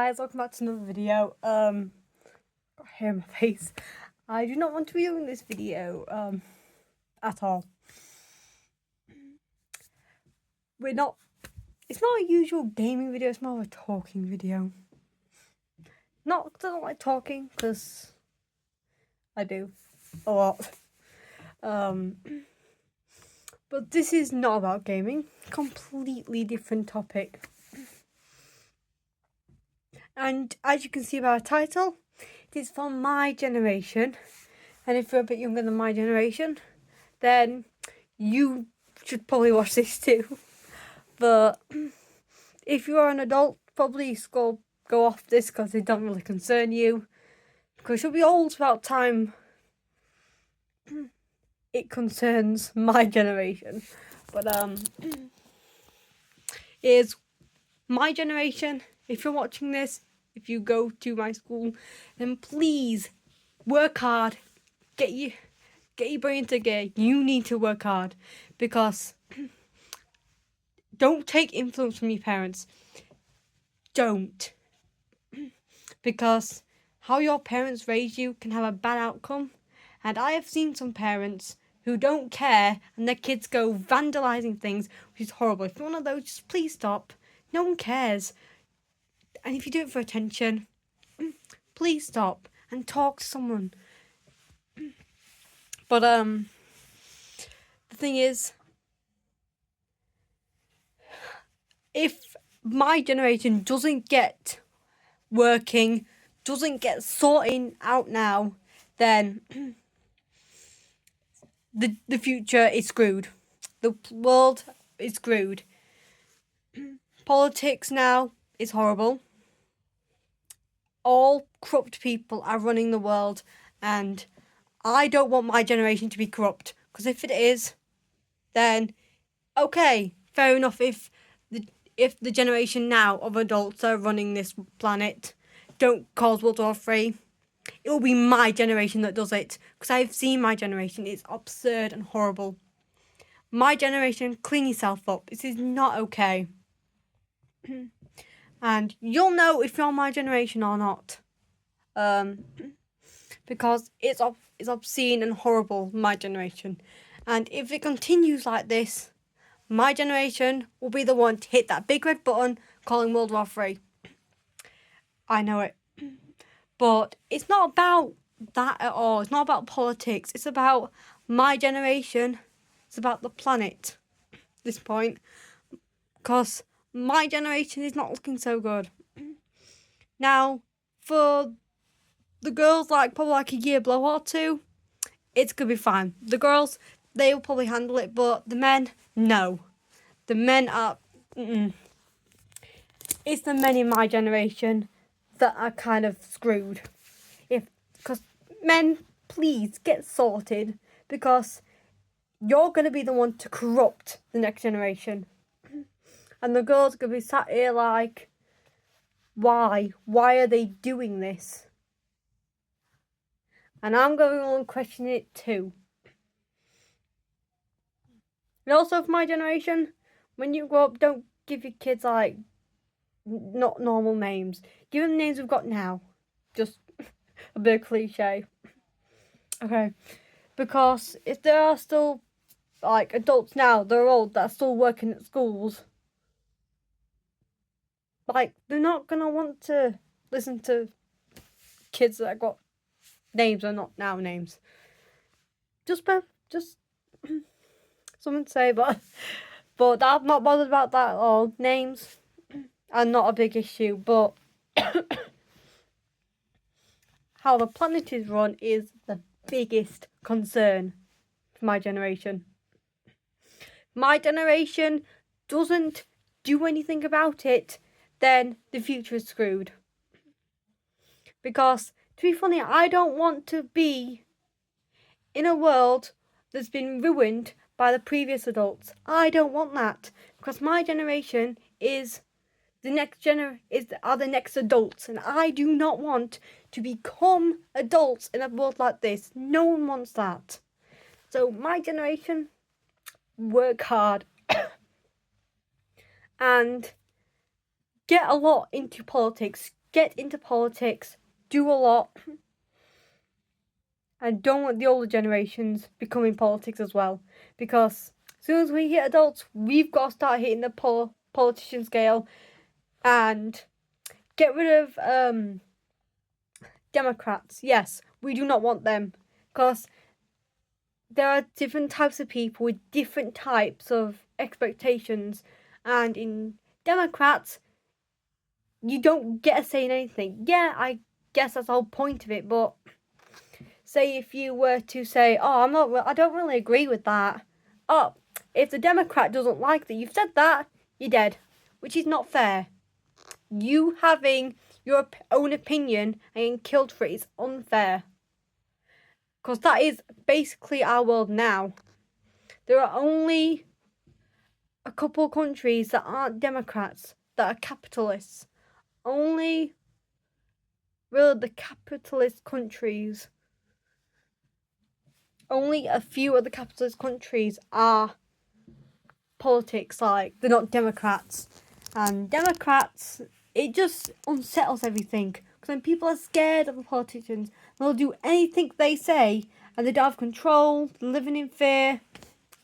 Guys, welcome back to another video. Hair in my face. I do not want to be doing this video at all. It's not a usual gaming video, it's more of a talking video. Not because I don't like talking, because I do a lot. But this is not about gaming. Completely different topic. And as you can see by our title, it is for my generation. And if you're a bit younger than my generation, then you should probably watch this too. But if you are an adult, probably go off this because it don't really concern you. Because you'll be old about time it concerns my generation. But is my generation. If you're watching this, if you go to my school, then please work hard. Get your brain to gear. You need to work hard because don't take influence from your parents. Don't. Because how your parents raise you can have a bad outcome. And I have seen some parents who don't care and their kids go vandalising things, which is horrible. If you're one of those, just please stop. No one cares. And if you do it for attention, please stop and talk to someone. But the thing is, if my generation doesn't get working, doesn't get sorting out now, then the future is screwed. The world is screwed. Politics now is horrible. All corrupt people are running the world, and I don't want my generation to be corrupt, because if it is, then okay, fair enough. If the generation now of adults are running this planet don't cause World War III, it will be my generation that does it, because I've seen my generation. It's absurd and horrible. My generation, clean yourself up. This is not okay. And you'll know if you're my generation or not. Because it's obscene and horrible, my generation. And if it continues like this, my generation will be the one to hit that big red button calling World War III. I know it. But it's not about that at all. It's not about politics. It's about my generation. It's about the planet at this point. Because my generation is not looking so good. Now, for the girls, probably a year below or two, it's going to be fine. The girls, they will probably handle it, but the men, no. The men are... It's the men in my generation that are kind of screwed. Because men, please get sorted, because you're going to be the one to corrupt the next generation. And the girls are going to be sat here like, why? Why are they doing this? And I'm going on questioning it too. And also for my generation, when you grow up, don't give your kids not normal names. Give them the names we've got now. Just a bit of cliche. Okay. Because if there are still adults now, they're old, that are still working at schools, they're not gonna want to listen to kids that have got names or not now names. Just something to say, but I'm not bothered about that at all. Names are not a big issue, but how the planet is run is the biggest concern for my generation. My generation doesn't do anything about it, then the future is screwed. Because, to be funny, I don't want to be in a world that's been ruined by the previous adults. I don't want that, because my generation is the next are the next adults, and I do not want to become adults in a world like this. No one wants that. So my generation, work hard and get a lot into politics. get into politics, do a lot, and don't want the older generations becoming politics as well. Because as soon as we hit adults, we've got to start hitting the politician scale and get rid of Democrats. Yes, we do not want them because there are different types of people with different types of expectations, and in Democrats, you don't get a say in anything. Yeah, I guess that's the whole point of it, but say if you were to say, oh, I don't really agree with that. Oh, if the Democrat doesn't like that you've said that, you're dead, which is not fair. You having your own opinion and getting killed for it is unfair. Because that is basically our world now. There are only a couple of countries that aren't Democrats, that are capitalists. Only really the capitalist countries. Only a few of the capitalist countries are politics, like they're not Democrats. And Democrats, it just unsettles everything. Because when people are scared of the politicians, they'll do anything they say, and they don't have control, living in fear,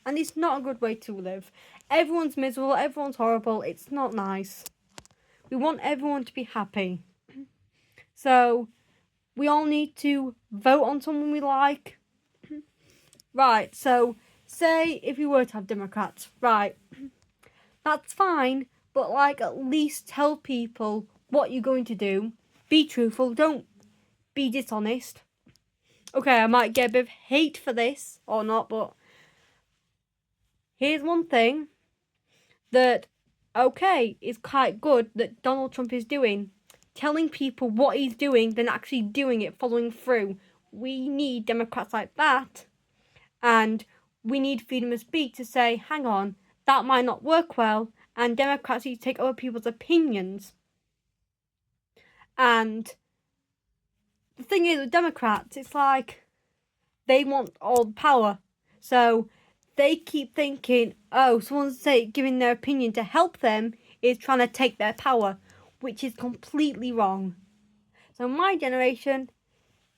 and it's not a good way to live. Everyone's miserable, everyone's horrible, it's not nice. We want everyone to be happy. So, we all need to vote on someone we like. Right, so, say if we were to have Democrats, right, that's fine, but like at least tell people what you're going to do. Be truthful, don't be dishonest. Okay, I might get a bit of hate for this or not, but here's one thing that, okay, is quite good that Donald Trump is doing. Telling people what he's doing, then actually doing it, following through. We need Democrats like that, and we need freedom of speech to say, hang on, that might not work well, and Democrats need to take other people's opinions. And the thing is with Democrats, it's like they want all the power. So they keep thinking, oh, someone's giving their opinion to help them is trying to take their power, which is completely wrong. So my generation,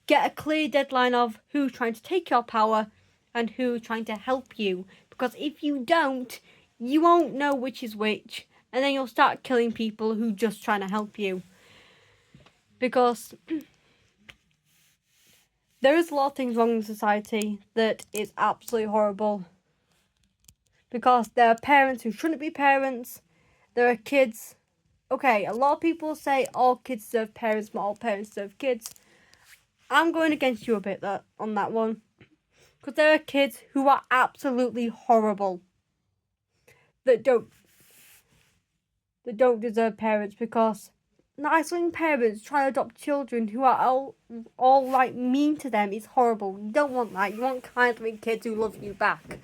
get a clear deadline of who's trying to take your power and who's trying to help you. Because if you don't, you won't know which is which, and then you'll start killing people who just trying to help you. Because there is a lot of things wrong in society that is absolutely horrible. Because there are parents who shouldn't be parents. There are kids. Okay, a lot of people say all kids deserve parents, not all parents deserve kids. I'm going against you a bit on that one. Because there are kids who are absolutely horrible. That don't deserve parents, because nice-loving parents trying to adopt children who are all like mean to them is horrible. You don't want that. You want kind-loving kids who love you back.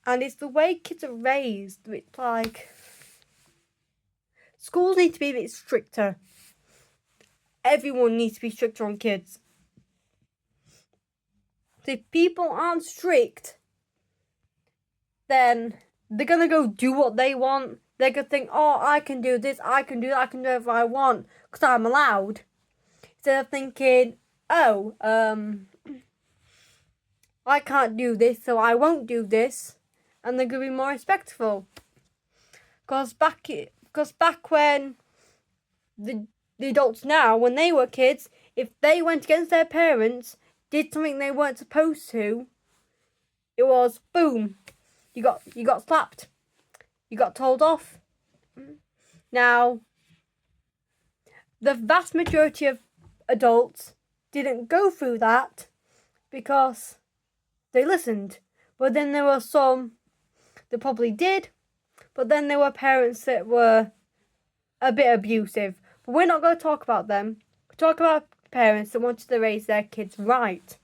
And it's the way kids are raised. It's like schools need to be a bit stricter. Everyone needs to be stricter on kids. So if people aren't strict, then they're gonna go do what they want. They're gonna think, oh, I can do this, I can do that, I can do whatever I want because I'm allowed. Instead of thinking, oh, I can't do this, so I won't do this, and they're gonna be more respectful. Because back when the adults now, when they were kids, if they went against their parents, did something they weren't supposed to, it was boom. You got slapped. You got told off. Now, the vast majority of adults didn't go through that because they listened. But then there were some that probably did. But then there were parents that were a bit abusive. But we're not going to talk about them. We talk about parents that wanted to raise their kids right.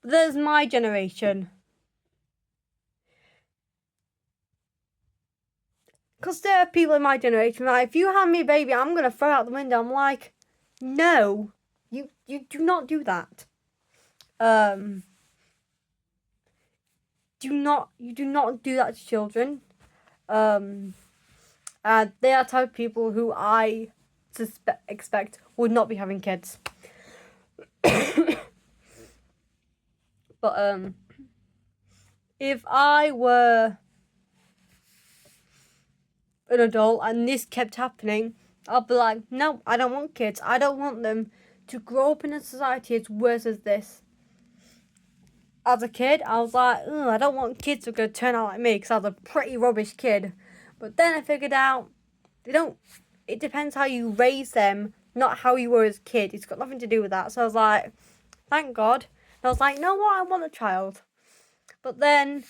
But there's my generation. Because there are people in my generation, like, if you hand me a baby, I'm going to throw it out the window. I'm like, no, you do not do that. You do not do that to children. And they are the type of people who I expect would not be having kids. But if I were an adult and this kept happening, I'd be like, no, I don't want kids. I don't want them to grow up in a society as worse as this. As a kid, I was like, I don't want kids to go turn out like me because I was a pretty rubbish kid. But then I figured out it depends how you raise them, not how you were as a kid. It's got nothing to do with that. So I was like, thank God. And I was like, no, what? I want a child. But then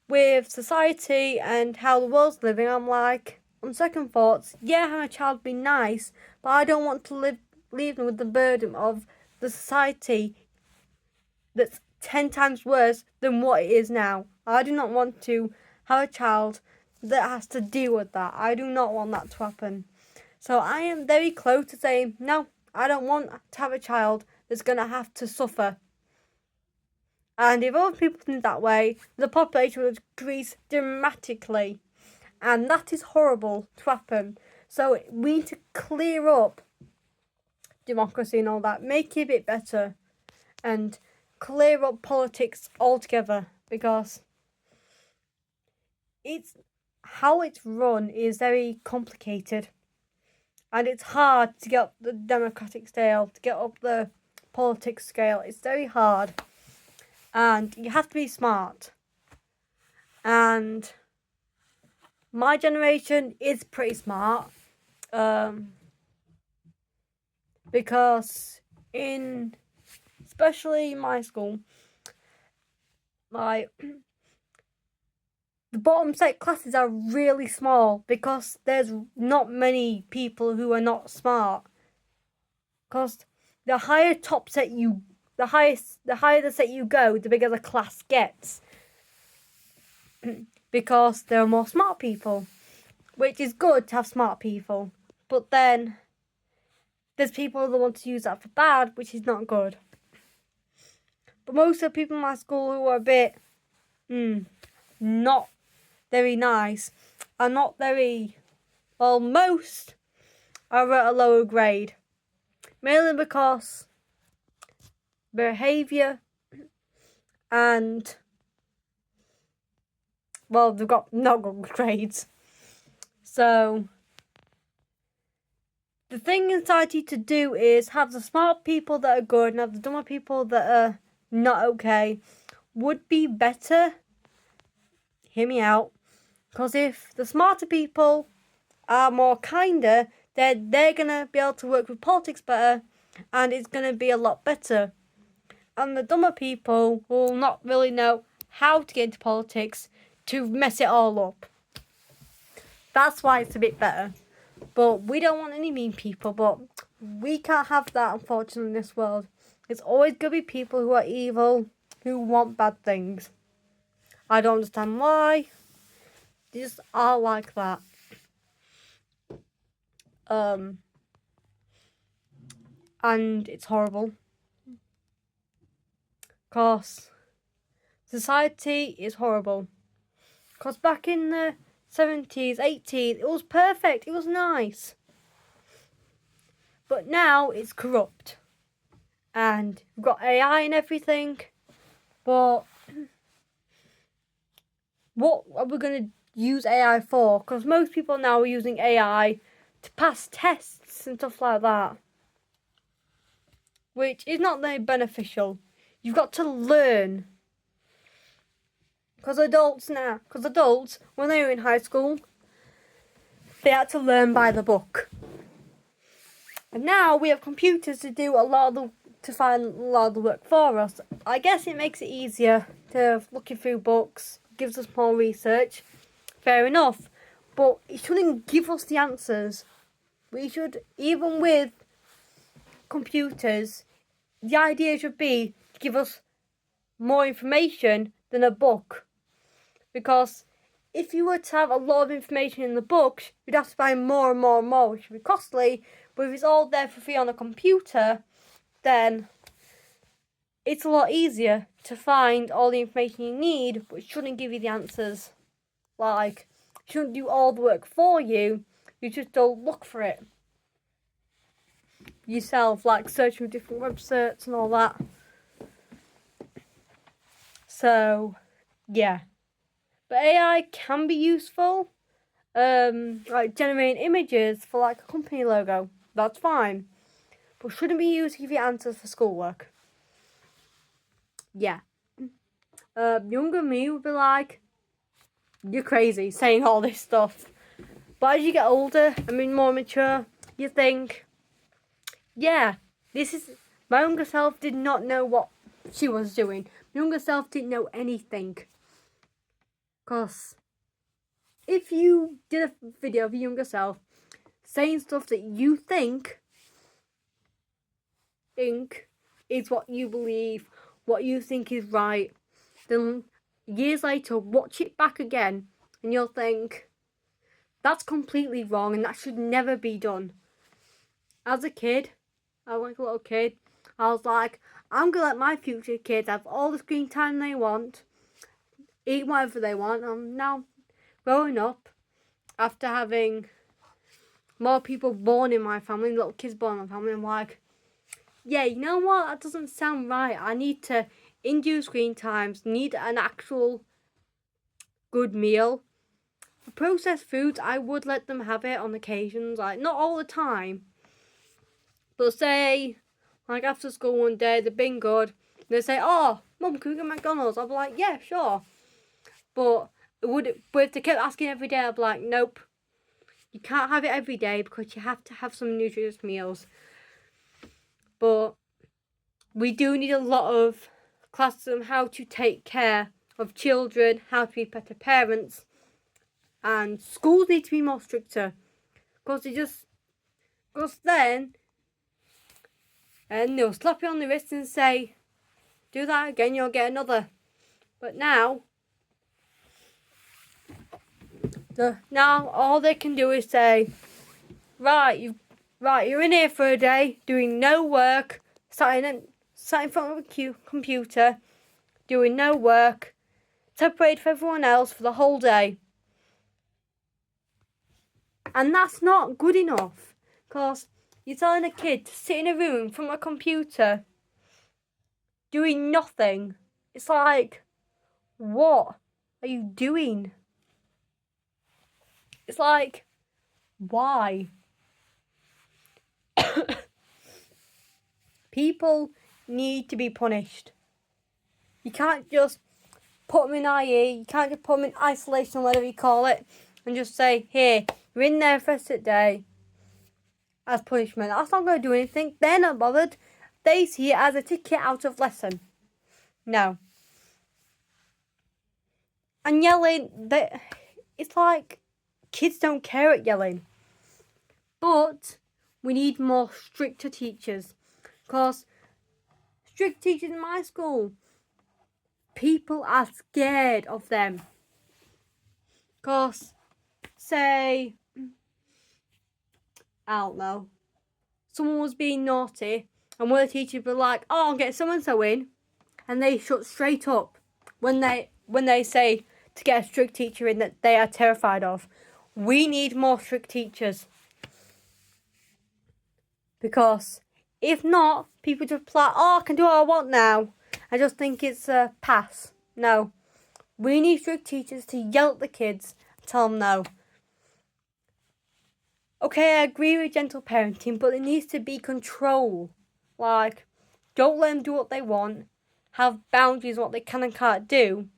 with society and how the world's living, I'm like, on second thoughts, yeah, having a child would be nice, but I don't want to leave them with the burden of the society that's 10 times worse than what it is now. I do not want to have a child that has to deal with that. I do not want that to happen. So I am very close to saying, no, I don't want to have a child that's going to have to suffer. And if other people think that way, the population will decrease dramatically. And that is horrible to happen. So we need to clear up democracy and all that, make it a bit better, and clear up politics altogether, because how it's run is very complicated. And it's hard to get up the democratic scale, to get up the politics scale. It's very hard. And you have to be smart. And my generation is pretty smart. Because especially my school, the bottom set classes are really small because there's not many people who are not smart. Because the higher the higher the set you go, the bigger the class gets. Because there are more smart people, which is good to have smart people. But then there's people that want to use that for bad, which is not good. But most of the people in my school who are a bit not very nice are not very, well, most are at a lower grade. Mainly because behaviour and, well, they've got not good grades. So the thing in society to do is have the smart people that are good and have the dumber people that are not okay. Would be better. Hear me out. Because if the smarter people are more kinder, then they're going to be able to work with politics better, and it's going to be a lot better. And the dumber people will not really know how to get into politics to mess it all up. That's why it's a bit better. But we don't want any mean people, but we can't have that, unfortunately, in this world. It's always going to be people who are evil, who want bad things. I don't understand why. They just are like that. And it's horrible. Because society is horrible. Because back in the 70s, 80s, it was perfect. It was nice. But now it's corrupt. And we've got AI and everything. But what are we going to use AI for? Because most people now are using AI to pass tests and stuff like that, which is not very beneficial. You've got to learn. Because adults, when they were in high school, they had to learn by the book. And now we have computers to do to find a lot of the work for us. I guess it makes it easier to looking through books, gives us more research. Fair enough. But it shouldn't give us the answers. We should, even with computers, the idea should be to give us more information than a book. Because if you were to have a lot of information in the book, you'd have to buy more and more and more, which would be costly. But if it's all there for free on a computer, then it's a lot easier to find all the information you need, but it shouldn't give you the answers. Like, it shouldn't do all the work for you. You just don't look for it yourself, like searching different websites and all that. So, yeah. But AI can be useful. Like generating images for like a company logo. That's fine. But shouldn't be used to give you answers for schoolwork. Yeah. Younger me would be like, you're crazy saying all this stuff. But as you get older, more mature, you think, yeah, my younger self did not know what she was doing. My younger self didn't know anything. Because if you did a video of your younger self saying stuff that you think is what you believe, what you think is right, then years later watch it back again and you'll think, that's completely wrong and that should never be done. As a kid, I was like a little kid, I was like, I'm going to let my future kids have all the screen time they want, eat whatever they want. I'm now growing up, after having more people born in my family, little kids born in my family, I'm like, yeah, you know what, that doesn't sound right. I need to induce screen times, need an actual good meal. For processed foods, I would let them have it on occasions, like not all the time. But say, like after school one day, they've been good, they say, oh, Mum, can we get McDonald's? I'll be like, yeah, sure. But if they kept asking every day, I'd be like, nope. You can't have it every day because you have to have some nutritious meals. But we do need a lot of classes on how to take care of children, how to be better parents, and schools need to be more stricter because then they'll slap you on the wrist and say, do that again, you'll get another. But now all they can do is say, you're in here for a day doing no work, sat in front of a computer doing no work, separated from everyone else for the whole day. And that's not good enough, because you're telling a kid to sit in a room from a computer doing nothing. It's like, what are you doing? It's like, why? People need to be punished. You can't just put them in IE, you can't just put them in isolation, whatever you call it, and just say, here, you're in there for the rest of the day as punishment. That's not going to do anything. They're not bothered. They see it as a ticket out of lesson. No. And yelling, it's like kids don't care at yelling. But we need more stricter teachers. Because strict teachers in my school, people are scared of them. Because, say, I don't know, someone was being naughty and one of the teachers were like, oh, I'll get so-and-so in. And they shut straight up when they say to get a strict teacher in that they are terrified of. We need more strict teachers. Because if not, people just like, oh, I can do what I want now. I just think it's a pass. No. We need strict teachers to yell at the kids and tell them no. Okay, I agree with gentle parenting, but there needs to be control. Like, don't let them do what they want. Have boundaries what they can and can't do.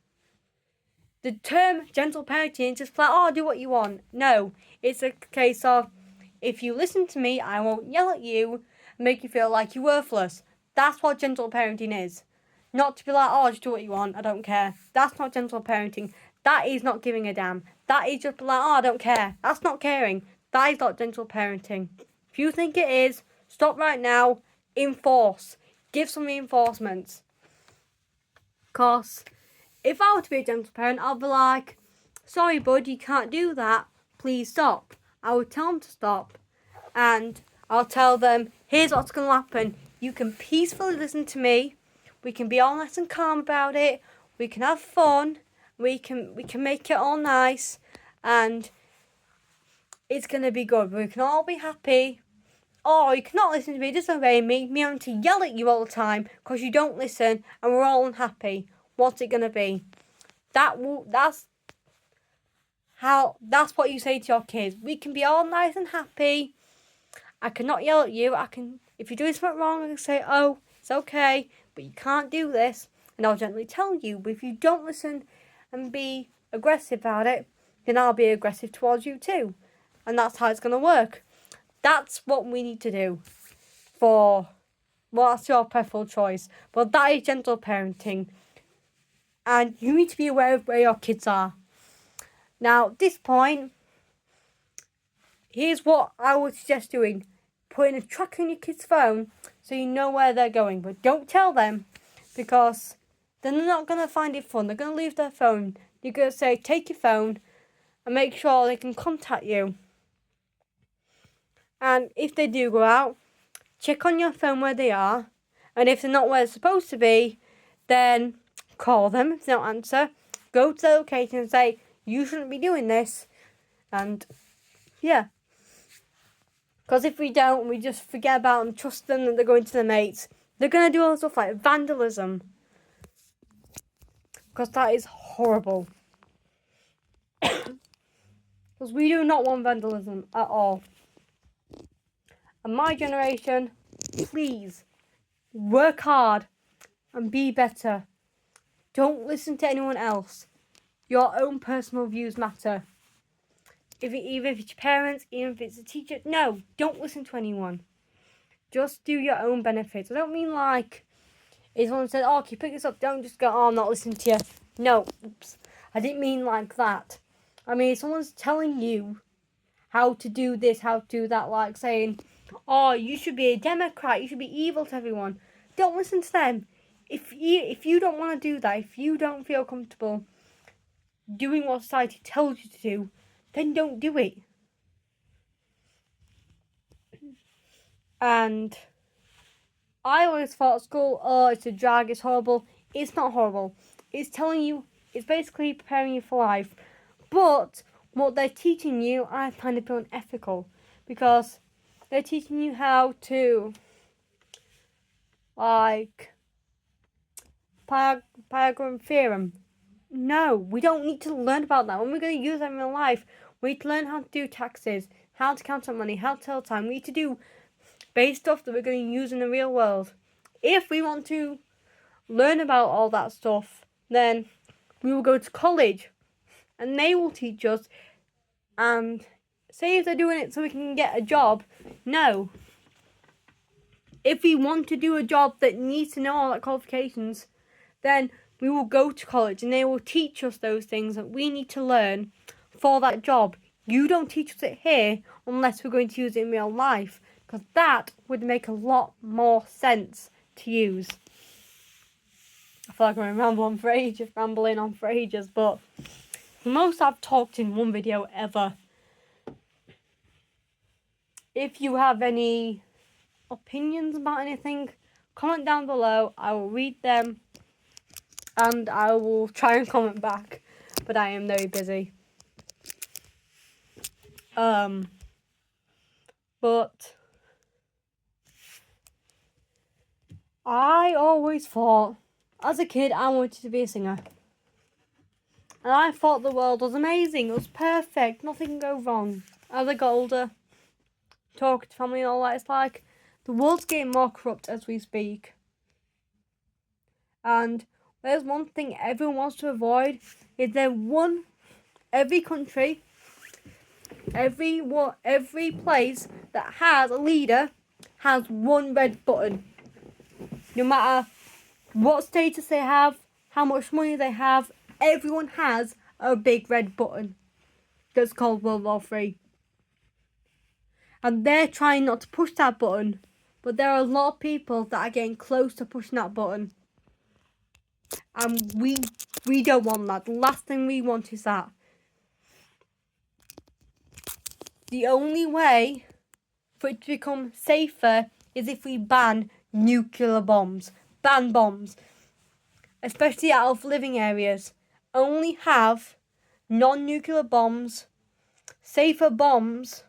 The term gentle parenting is just like, oh, do what you want. No, it's a case of, if you listen to me, I won't yell at you and make you feel like you're worthless. That's what gentle parenting is. Not to be like, oh, just do what you want, I don't care. That's not gentle parenting. That is not giving a damn. That is just like, oh, I don't care. That's not caring. That is not gentle parenting. If you think it is, stop right now. Enforce. Give some reinforcements. Because if I were to be a gentle parent, I'll be like, sorry, bud, you can't do that. Please stop. I would tell them to stop. And I'll tell them, here's what's going to happen. You can peacefully listen to me. We can be all nice and calm about it. We can have fun. We can make it all nice. And it's going to be good. We can all be happy. Oh, you cannot listen to me, disobey me having to yell at you all the time because you don't listen and we're all unhappy. What's it going to be? That's what you say to your kids. We can be all nice and happy. I cannot yell at you. If you're doing something wrong, I can say, oh, it's okay, but you can't do this. And I'll gently tell you. But if you don't listen and be aggressive about it, then I'll be aggressive towards you too. And that's how it's going to work. That's what we need to do that's your preferred choice. But that is gentle parenting. And you need to be aware of where your kids are. Now, at this point, here's what I would suggest doing. Putting a tracker on your kid's phone so you know where they're going. But don't tell them, because then they're not going to find it fun. They're going to leave their phone. You're going to say, take your phone and make sure they can contact you. And if they do go out, check on your phone where they are. And if they're not where they're supposed to be, then call them. If they don't answer, go to the location and say, you shouldn't be doing this. And yeah. Because if we don't, we just forget about them, trust them that they're going to their mates, they're going to do all the stuff like vandalism. Because that is horrible. Because we do not want vandalism at all. And my generation, please, work hard and be better. Don't listen to anyone else. Your own personal views matter. Even if it's your parents, even if it's a teacher, no, don't listen to anyone. Just do your own benefits. I don't mean like, if someone says, oh, can you pick this up? Don't just go, oh, I'm not listening to you. No, oops. I didn't mean like that. I mean, if someone's telling you how to do this, how to do that, like saying, oh, you should be a Democrat, you should be evil to everyone. Don't listen to them. If you don't want to do that, if you don't feel comfortable doing what society tells you to do, then don't do it. And I always thought school, oh, it's a drag, it's horrible. It's not horrible. It's telling you, it's basically preparing you for life. But what they're teaching you, I find it unethical. Because they're teaching you how to, like, Pythagorean theorem. No, we don't need to learn about that. When we're going to use that in real life, we need to learn how to do taxes, how to count on money, how to tell time. We need to do base stuff that we're going to use in the real world. If we want to learn about all that stuff, then we will go to college and they will teach us. And say if they're doing it so we can get a job, no. If we want to do a job that needs to know all that qualifications, then we will go to college and they will teach us those things that we need to learn for that job. You don't teach us it here unless we're going to use it in real life, because that would make a lot more sense to use. I feel like I'm rambling on for ages, but the most I've talked in one video ever. If you have any opinions about anything, comment down below. I will read them and I will try and comment back, but I am very busy. But I always thought, as a kid, I wanted to be a singer. And I thought the world was amazing, it was perfect, nothing can go wrong. As I got older, talking to family and all that, it's like the world's getting more corrupt as we speak. And there's one thing everyone wants to avoid, is every country, every place that has a leader has one red button. No matter what status they have, how much money they have, everyone has a big red button that's called World War III. And they're trying not to push that button, but there are a lot of people that are getting close to pushing that button. And we don't want that. The last thing we want is that. The only way for it to become safer is if we ban nuclear bombs. Ban bombs. Especially out of living areas. Only have non-nuclear bombs safer bombs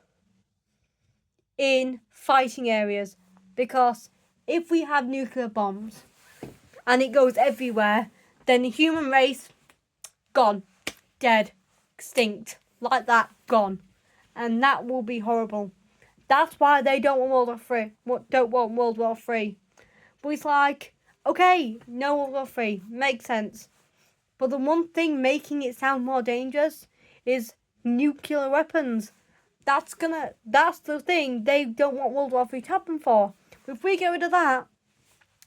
in fighting areas, because if we have nuclear bombs and it goes everywhere, then the human race, gone, dead, extinct, like that, gone. And that will be horrible. That's why they don't want World War Three. Don't want World War Three. But it's like, okay, no World War Three, makes sense. But the one thing making it sound more dangerous is nuclear weapons. That's the thing they don't want World War Three to happen for. If we get rid of that,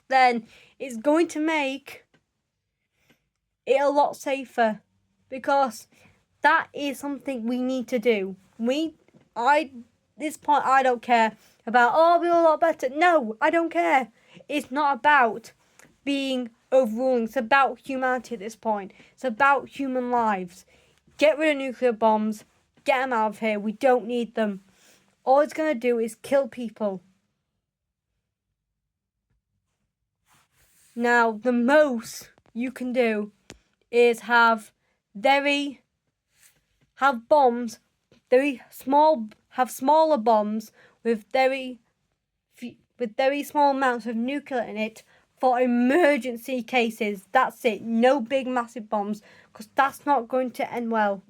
then it's going to make it a lot safer, because that is something we need to do. This point, I don't care about, we're a lot better. No, I don't care. It's not about being overruling. It's about humanity at this point. It's about human lives. Get rid of nuclear bombs. Get them out of here. We don't need them. All it's going to do is kill people. Now, the most you can do is have bombs, have smaller bombs with very small amounts of nuclear in it for emergency cases. That's it. No big massive bombs, because that's not going to end well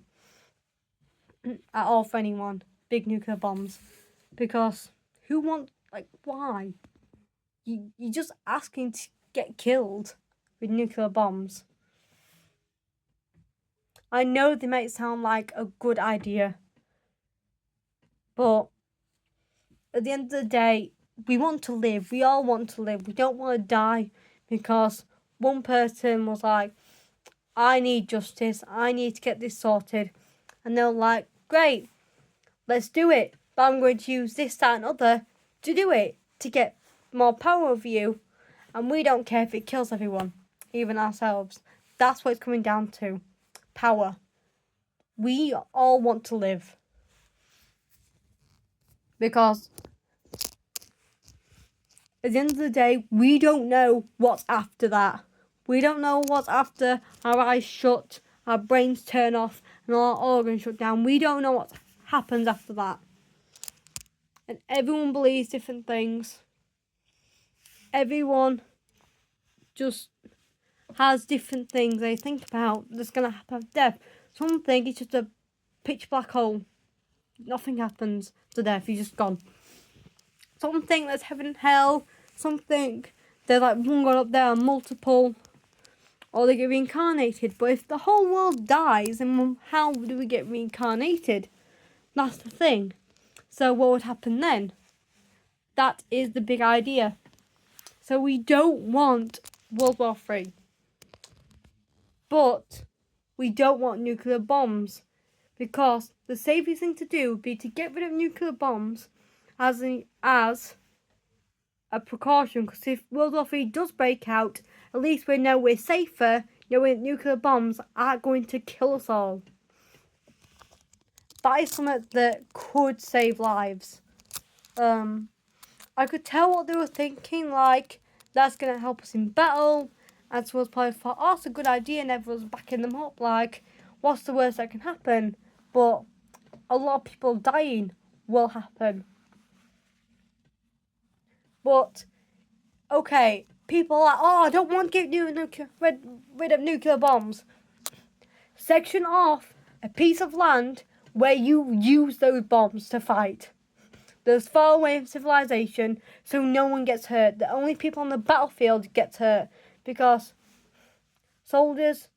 at all for anyone. Big nuclear bombs, because why? You're just asking to get killed with nuclear bombs. I know they might sound like a good idea, but at the end of the day, we want to live. We all want to live. We don't want to die because one person was like, I need justice. I need to get this sorted. And they're like, great, let's do it. But I'm going to use this, that, and other to do it, to get more power over you. And we don't care if it kills everyone, even ourselves. That's what it's coming down to. Power. We all want to live. Because at the end of the day, we don't know what's after that. We don't know what's after our eyes shut, our brains turn off, and our organs shut down. We don't know what happens after that. And everyone believes different things. Everyone just has different things they think about that's going to happen after death. Some think it's just a pitch black hole. Nothing happens to death. You're just gone. Some think there's heaven and hell. Some think there's like one God up there and multiple, or they get reincarnated. But if the whole world dies, then how do we get reincarnated? That's the thing. So what would happen then? That is the big idea. So we don't want World War III. But we don't want nuclear bombs, because the safest thing to do would be to get rid of nuclear bombs as a precaution, because if World War III does break out, at least we know we're safer, knowing nuclear bombs aren't going to kill us all. That is something that could save lives. I could tell what they were thinking, like, that's going to help us in battle, and so I was probably thought, it's a good idea, and everyone's backing them up, like, what's the worst that can happen? But a lot of people dying will happen. But, okay, people are like, I don't want to get rid of nuclear bombs. Section off a piece of land where you use those bombs to fight. Those far away from civilization, so no one gets hurt. The only people on the battlefield gets hurt, because soldiers,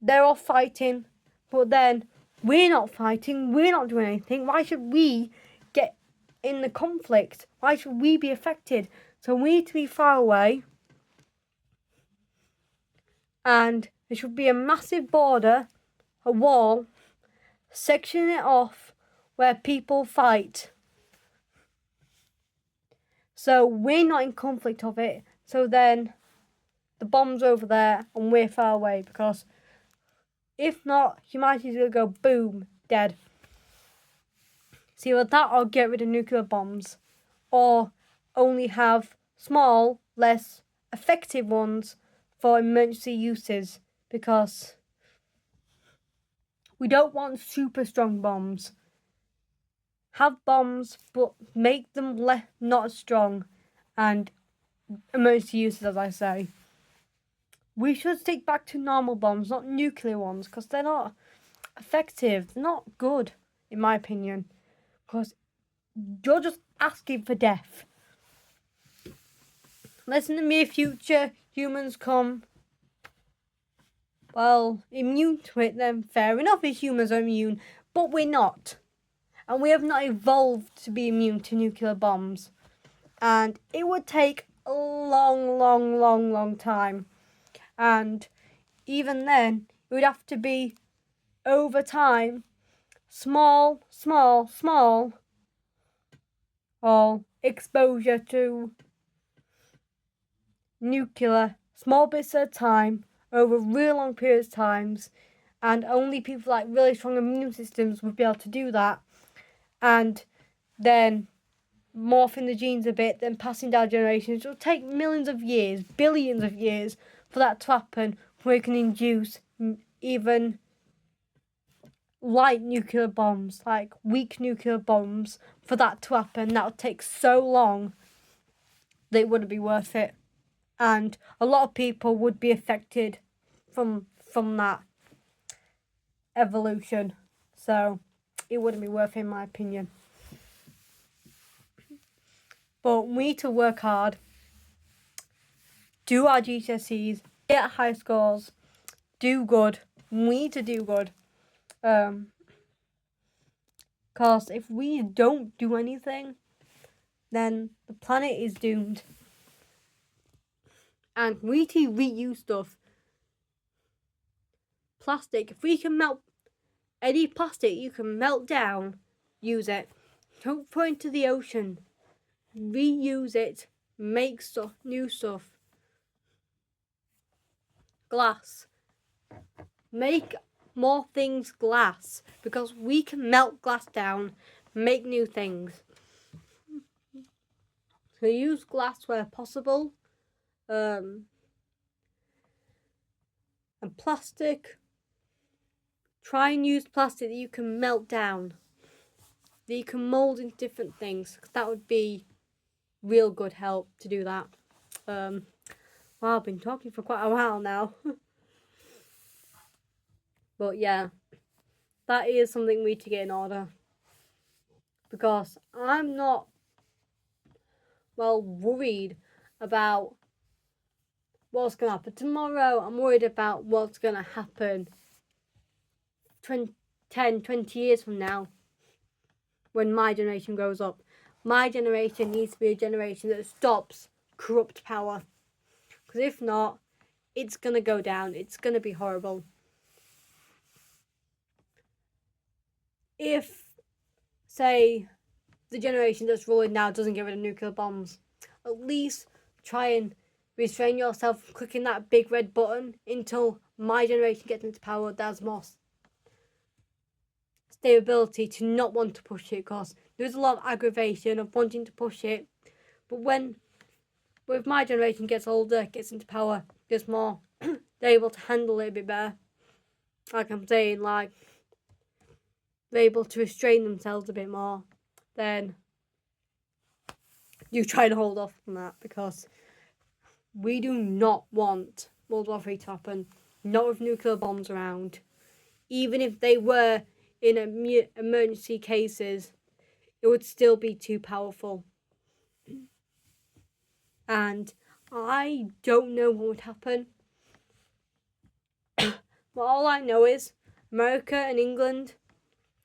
they're all fighting, but then we're not fighting, we're not doing anything. Why should we get in the conflict? Why should we be affected? So we need to be far away, and there should be a massive border, a wall, sectioning it off where people fight. So we're not in conflict of it, so then the bomb's over there and we're far away, because if not, humanity's going to go boom, dead. See, with that, or get rid of nuclear bombs, or only have small, less effective ones for emergency uses, because We don't want super strong bombs. Have bombs, but make them not as strong and emergency uses, as I say. We should stick back to normal bombs, not nuclear ones, because they're not effective. They're not good, in my opinion, because you're just asking for death. Unless in the near future humans come, well, immune to it, then fair enough if humans are immune, but we're not. And we have not evolved to be immune to nuclear bombs. And it would take a long time. And even then, it would have to be over time, small or exposure to nuclear, small bits at a time, over real long periods of times, and only people like really strong immune systems would be able to do that. And then morphing the genes a bit, then passing down generations. It will take millions of years, billions of years for that to happen, where it can induce even light nuclear bombs, like weak nuclear bombs, for that to happen. That would take so long that it wouldn't be worth it. And a lot of people would be affected from that evolution. So it wouldn't be worth it, in my opinion. But we need to work hard, do our GCSEs, get high scores, do good. We need to do good. Because if we don't do anything, then the planet is doomed. And we need to reuse stuff. Plastic, if we can melt any plastic you can melt down, use it. Don't throw it into the ocean. Reuse it. Make stuff, new stuff. Glass. Make more things glass, because we can melt glass down, make new things. So use glass where possible. And plastic. Try and use plastic that you can melt down, that you can mould into different things. That would be real good help to do that. Well, I've been talking for quite a while now. But yeah, that is something we need to get in order. Because I'm not, worried about what's going to happen tomorrow. I'm worried about what's going to happen 10, 20 years from now, when my generation grows up. My generation needs to be a generation that stops corrupt power. Because if not, it's going to go down. It's going to be horrible. If, say, the generation that's ruling now doesn't get rid of nuclear bombs, at least try and restrain yourself from clicking that big red button until my generation gets into power. That's more stability to not want to push it, because there's a lot of aggravation of wanting to push it. But if my generation gets older, gets into power, gets more, they're able to handle it a bit better. Like I'm saying, they're able to restrain themselves a bit more. Then you try to hold off from that, because we do not want World War III to happen. Not with nuclear bombs around. Even if they were in emergency cases, it would still be too powerful. And I don't know what would happen. But all I know is America and England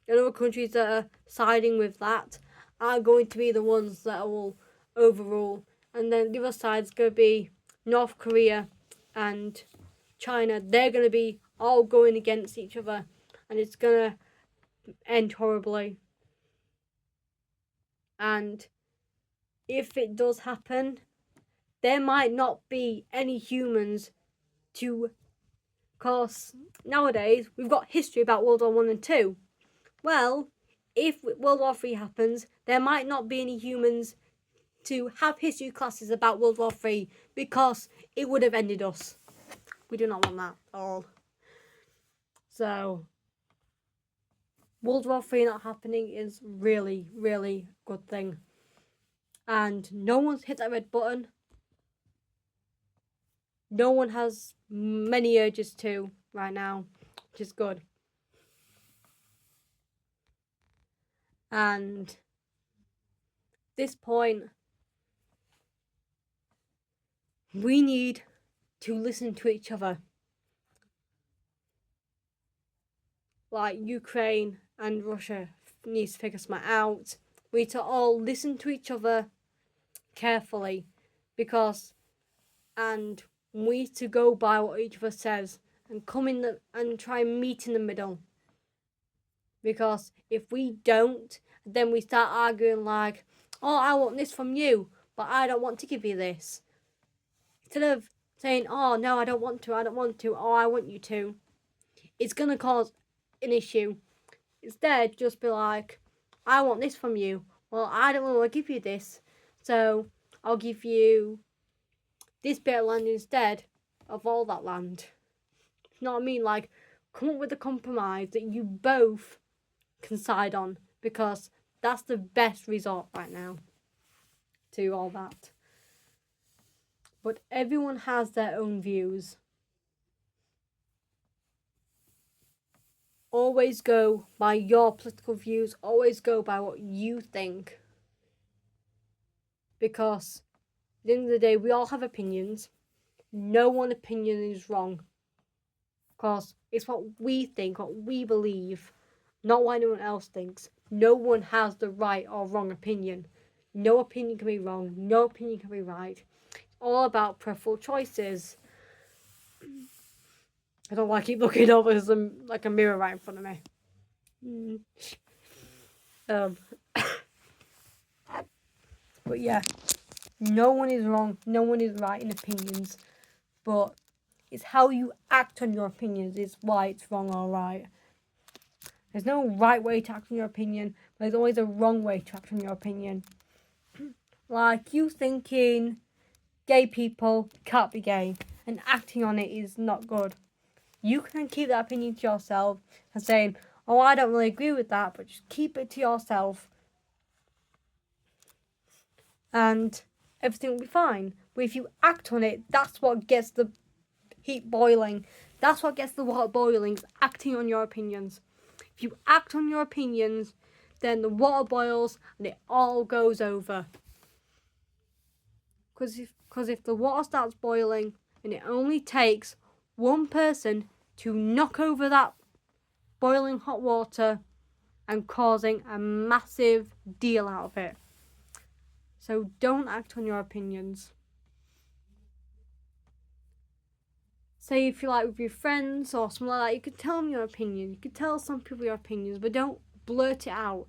and other countries that are siding with that are going to be the ones that will overrule. And then the other side's going to be North Korea and China. They're going to be all going against each other. And it's going to end horribly. And if it does happen, there might not be any humans to... Because nowadays, we've got history about World War I and II. Well, if World War III happens, there might not be any humans to have history classes about World War III, because it would have ended us. We do not want that at all. So, World War III not happening is really, really good thing. And no one's hit that red button. No one has many urges to right now, which is good. And this point, we need to listen to each other. Like Ukraine and Russia needs to figure something out. We need to all listen to each other carefully, and we need to go by what each of us says and come in and try and meet in the middle. Because if we don't, then we start arguing like, oh, I want this from you, but I don't want to give you this. Instead of saying, oh, no, I don't want to, oh, I want you to, it's going to cause an issue. Instead, just be like, I want this from you. Well, I don't want to give you this, so I'll give you this bit of land instead of all that land. You know what I mean? Like, come up with a compromise that you both can side on, because that's the best resort right now to all that. But everyone has their own views. Always go by your political views. Always go by what you think. Because at the end of the day, we all have opinions. No one opinion is wrong. Because it's what we think, what we believe, not what anyone else thinks. No one has the right or wrong opinion. No opinion can be wrong. No opinion can be right. It's all about preferable choices. I don't want to keep looking over there's like a mirror right in front of me. But yeah, no one is wrong, no one is right in opinions, but it's how you act on your opinions is why it's wrong or right. There's no right way to act on your opinion, but there's always a wrong way to act on your opinion. Like you thinking gay people can't be gay and acting on it is not good. You can keep that opinion to yourself and saying, oh, I don't really agree with that, but just keep it to yourself and everything will be fine. But if you act on it, that's what gets the heat boiling. That's what gets the water boiling, is acting on your opinions. If you act on your opinions, then the water boils and it all goes over. Because if the water starts boiling and it only takes one person to knock over that boiling hot water and causing a massive deal out of it. So don't act on your opinions. Say if you're like with your friends or something like that, you could tell them your opinion. You could tell some people your opinions, but don't blurt it out.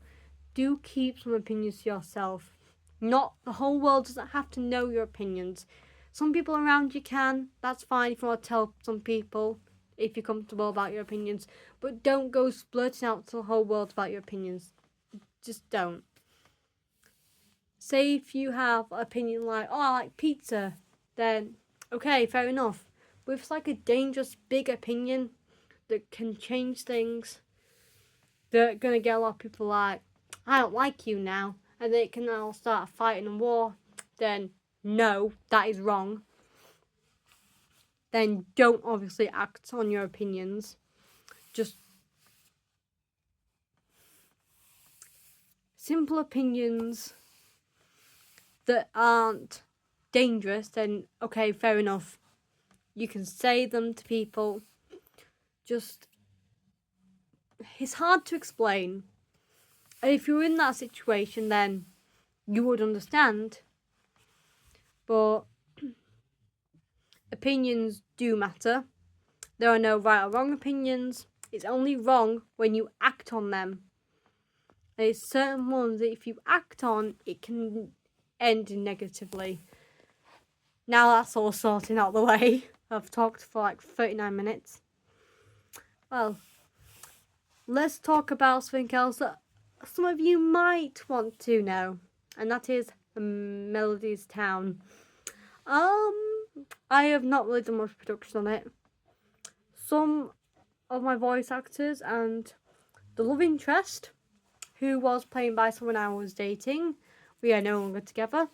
Do keep some opinions to yourself. Not the whole world doesn't have to know your opinions. Some people around you can. That's fine if you want to tell some people if you're comfortable about your opinions. But don't go blurting out to the whole world about your opinions. Just don't. Say if you have an opinion like, oh, I like pizza, then okay, fair enough. But if it's like a dangerous big opinion that can change things, they're going to get a lot of people like, I don't like you now, and they can all start fighting and war, then no, that is wrong. Then don't obviously act on your opinions. Just simple opinions that aren't dangerous, then okay, fair enough. You can say them to people. Just, it's hard to explain. And if you're in that situation, then you would understand. But opinions do matter. There are no right or wrong opinions. It's only wrong when you act on them. There's certain ones that if you act on, it can end negatively. Now that's all sorted out the way. I've talked for like 39 minutes. Well, let's talk about something else that some of you might want to know, and that is Melody's Town. I have not really done much production on it. Some of my voice actors and the love interest, who was played by someone I was dating. We are no longer together.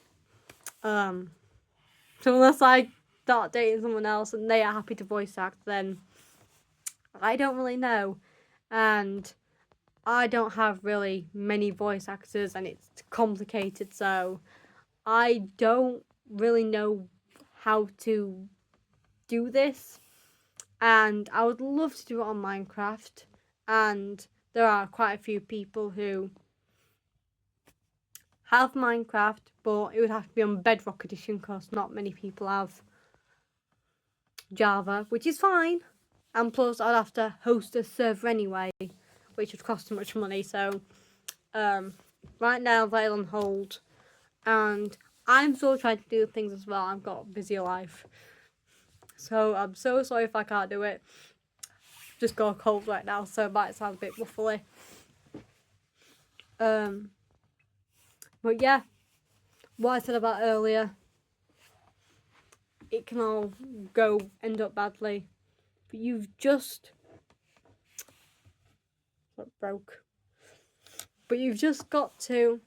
So unless I start dating someone else and they are happy to voice act, then I don't really know. And I don't have really many voice actors and it's complicated, so I don't really know how to do this. And I would love to do it on Minecraft, and there are quite a few people who have Minecraft, but it would have to be on Bedrock Edition because not many people have Java, which is fine. And plus, I'd have to host a server anyway, which would cost too much money. So, right now, they're on hold, and I'm still trying to do things as well. I've got a busy life, so I'm so sorry if I can't do it. Just got a cold right now, so it might sound a bit muffly. But yeah, what I said about earlier, it can all end up badly, but you've just got to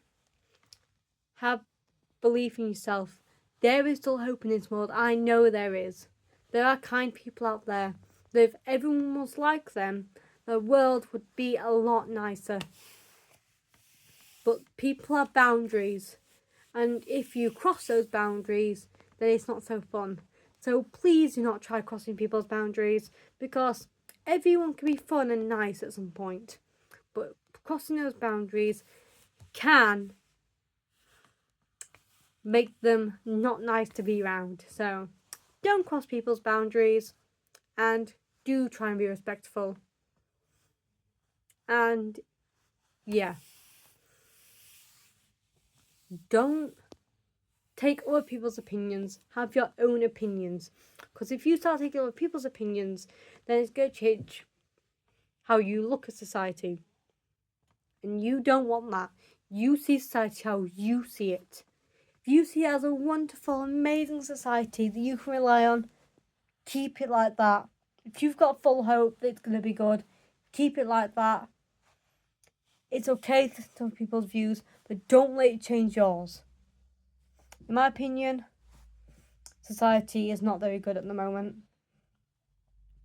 have belief in yourself. There is still hope in this world. I know there is. There are kind people out there. That if everyone was like them, the world would be a lot nicer. But people have boundaries, and if you cross those boundaries, then it's not so fun. So please do not try crossing people's boundaries, because everyone can be fun and nice at some point. But crossing those boundaries can make them not nice to be around. So don't cross people's boundaries, and do try and be respectful. And yeah, don't take other people's opinions. Have your own opinions, because if you start taking other people's opinions, then it's going to change how you look at society, and you don't want that. You see society how you see it. If you see it as a wonderful, amazing society that you can rely on, keep it like that. If you've got full hope that it's going to be good, keep it like that. It's okay to listen to people's views, but don't let it change yours. In my opinion, society is not very good at the moment.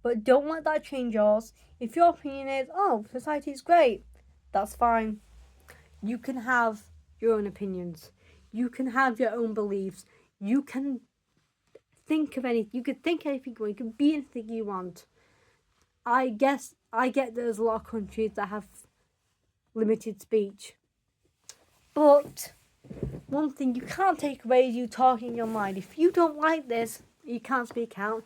But don't let that change yours. If your opinion is, oh, society is great, that's fine. You can have your own opinions. You can have your own beliefs. You can think of anything. You can think anything you want. You can be anything you want. I get there's a lot of countries that have limited speech. But one thing you can't take away is you talking your mind. If you don't like this, you can't speak out.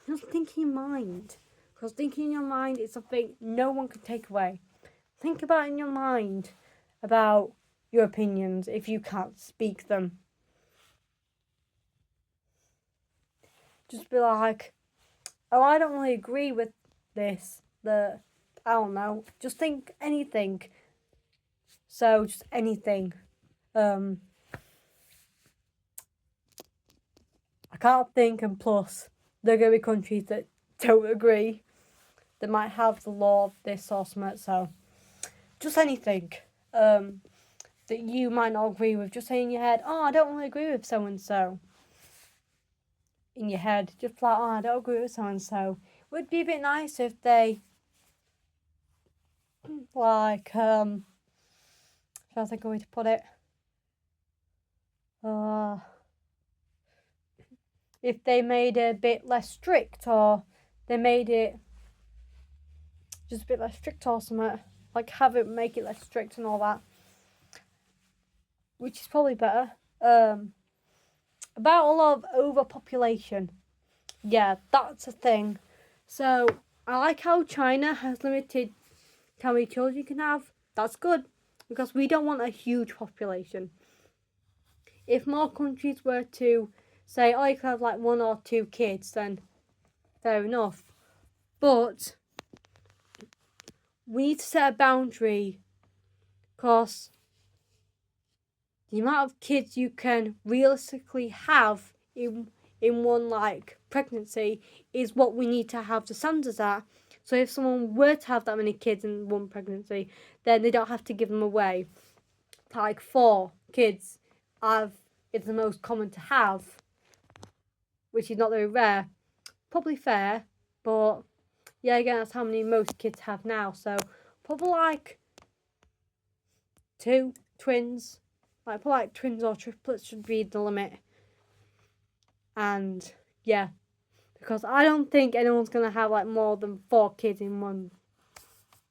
Just think in your mind. Because thinking in your mind is something no one can take away. Think about in your mind about your opinions if you can't speak them. Just be like, oh, I don't really agree with this. I don't know. Just think anything. So, just anything. I can't think, and plus, there are going to be countries that don't agree. They might have the law of this or something, so just anything that you might not agree with. Just say in your head, oh, I don't really agree with so-and-so. In your head, just like, oh, I don't agree with so-and-so. It would be a bit nice if they, like, trying to think of a way to put it. If they made it a bit less strict, or they made it just a bit less strict or something, like make it less strict and all that, which is probably better. About a lot of overpopulation, yeah, that's a thing. So I like how China has limited how many children you can have. That's good, because we don't want a huge population. If more countries were to say, oh, you can have like 1 or 2 kids, then fair enough. But we need to set a boundary, because the amount of kids you can realistically have in one like pregnancy is what we need to have the standards at, So if someone were to have that many kids in one pregnancy, then they don't have to give them away. Like 4 kids it's the most common to have, which is not very rare. Probably fair, but yeah, again, that's how many most kids have now. So probably like 2 twins, like probably like twins or triplets should be the limit. And yeah, because I don't think anyone's gonna have like more than 4 kids in one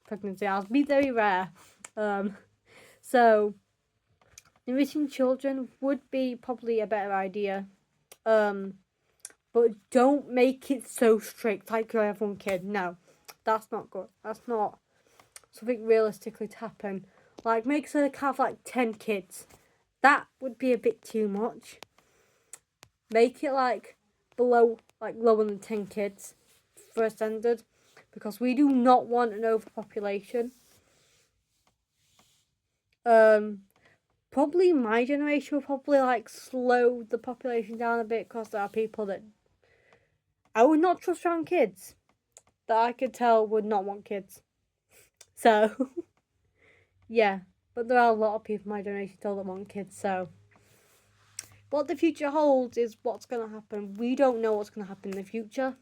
pregnancy. That'll be very rare. So enriching children would be probably a better idea. But don't make it so strict, like you have 1 kid. No, that's not good. That's not something realistically to happen. Like, make sure they have like 10 kids. That would be a bit too much. Make it like lower than 10 kids for a standard, because we do not want an overpopulation. Probably my generation will probably like slow the population down a bit, because there are people that I would not trust around kids, that I could tell would not want kids. So yeah, but there are a lot of people my generation still that want kids. So what the future holds is what's going to happen. We don't know what's going to happen in the future.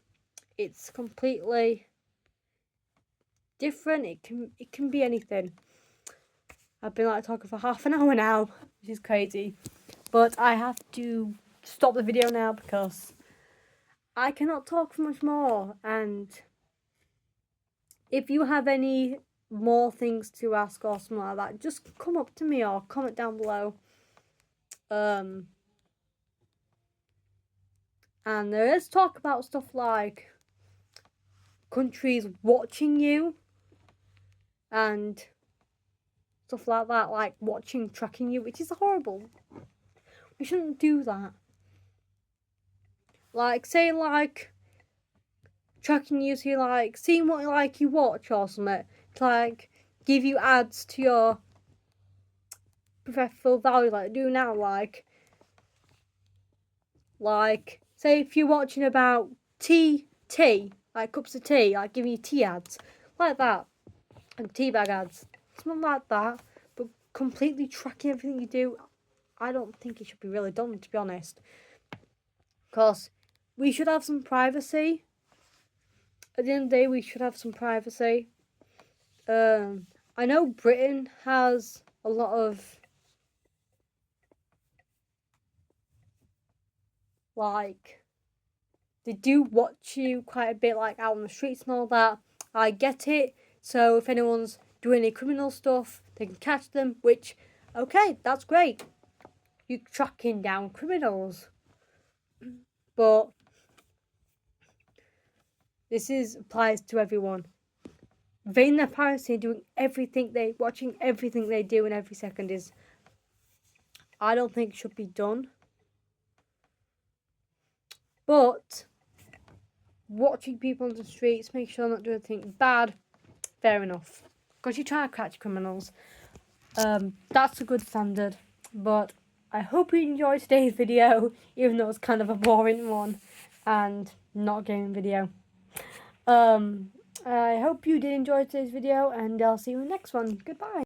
It's completely different. It can be anything. I've been like talking for half an hour now, which is crazy. But I have to stop the video now because I cannot talk for much more. And if you have any more things to ask or something like that, just come up to me or comment down below. And let's talk about stuff like countries watching you and stuff like that, like tracking you, which is horrible. We shouldn't do that. Like, say, like, tracking you, so like, seeing what like you watch or something, to like give you ads to your preferred value, like do now, like say if you're watching about tea, like cups of tea, like giving you tea ads, like that, and tea bag ads, something like that, but completely tracking everything you do. I don't think it should be really done, to be honest, because we should have some privacy. At the end of the day, we should have some privacy. I know Britain has a lot of like, they do watch you quite a bit, like out on the streets and all that. I get it. So if anyone's doing any criminal stuff, they can catch them, which, okay, that's great. You're tracking down criminals. But this applies to everyone. Invading their privacy, watching everything they do in every second I don't think should be done. But watching people on the streets, make sure they're not doing anything bad, fair enough. Because you're trying to catch criminals. That's a good standard. But I hope you enjoyed today's video, even though it's kind of a boring one and not a gaming video. I hope you did enjoy today's video, and I'll see you in the next one. Goodbye.